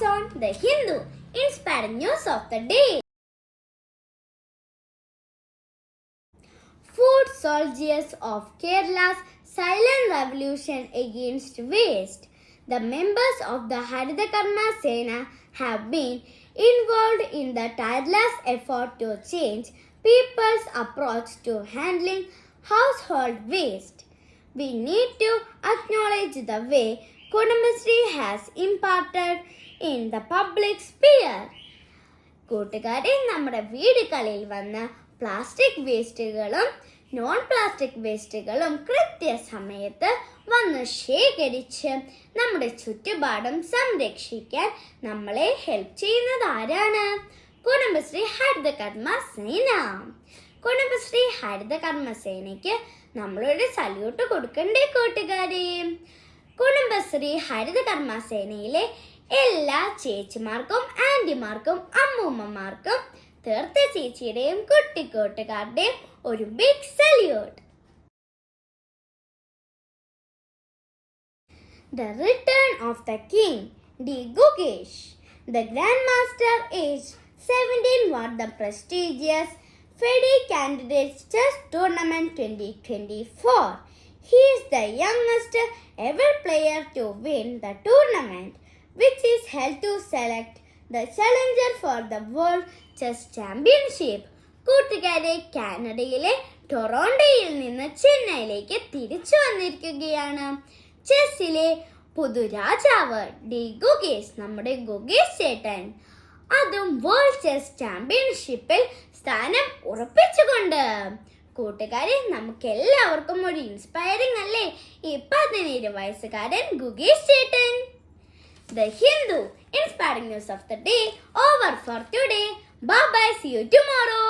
thoughts on The Hindu, inspiring news of the day. Foot soldiers of Kerala's silent revolution against waste. The members of the Harita Karma Sena have been involved in the tireless effort to change people's approach to handling household waste. We need to acknowledge the way Kudumbashree has imparted in the public sphere. കൂട്ടുകാരെ, നമ്മുടെ വീടുകളിൽ വന്ന് plastic വേസ്റ്റുകളും non plastic വേസ്റ്റുകളും കൃത്യസമയത്ത് വന്ന് ശേഖരിച്ച് നമ്മുടെ ചുറ്റുപാടും സംരക്ഷിക്കാൻ നമ്മളെ ഹെൽപ്പ് ചെയ്യുന്നത് ആരാണ്? കുടുംബശ്രീ ഹരിത കർമ്മ സേന. കുടുംബശ്രീ ഹരിത കർമ്മ സേനയ്ക്ക് നമ്മളൊരു സല്യൂട്ട് കൊടുക്കണ്ടേ കൂട്ടുകാരെ? കുടുംബശ്രീ ഹരിത കർമ്മ സേനയിലെ എല്ലാ ചേച്ചിമാർക്കും ആന്റിമാർക്കും അമ്മൂമ്മമാർക്കും തീർത്ത ചേച്ചിയുടെയും കുട്ടിക്കൂട്ടുകാരുടെയും ഒരു big salute. The return of the king, D. Gugesh. The Grand Master aged 17 won the prestigious FIDE Candidates Chess Tournament 2024. He is the youngest ever player to win the tournament, which is held to select the challenger for the World Chess Championship. കൂട്ടുകാരെ, കാനഡയിലെ ടൊറോണ്ടോയിൽ നിന്ന് ചെന്നൈയിലേക്ക് തിരിച്ചു വന്നിരിക്കുകയാണ് ചെസ്സിലെ പുതുരാജാവ് D Gukesh, നമ്മുടെ ഗുഗേഷ് ചേട്ടൻ. അതും world chess ചാമ്പ്യൻഷിപ്പിൽ സ്ഥാനം ഉറപ്പിച്ചുകൊണ്ട്. കൂട്ടുകാരെ, നമുക്ക് എല്ലാവർക്കും ഒരു ഇൻസ്പയറിംഗ് അല്ലേ ഈ 17 വയസ്സുകാരൻ ഗുഗേഷ് ചേട്ടൻ. The Hindu, inspiring news of the day, over for today. Bye bye, see you tomorrow.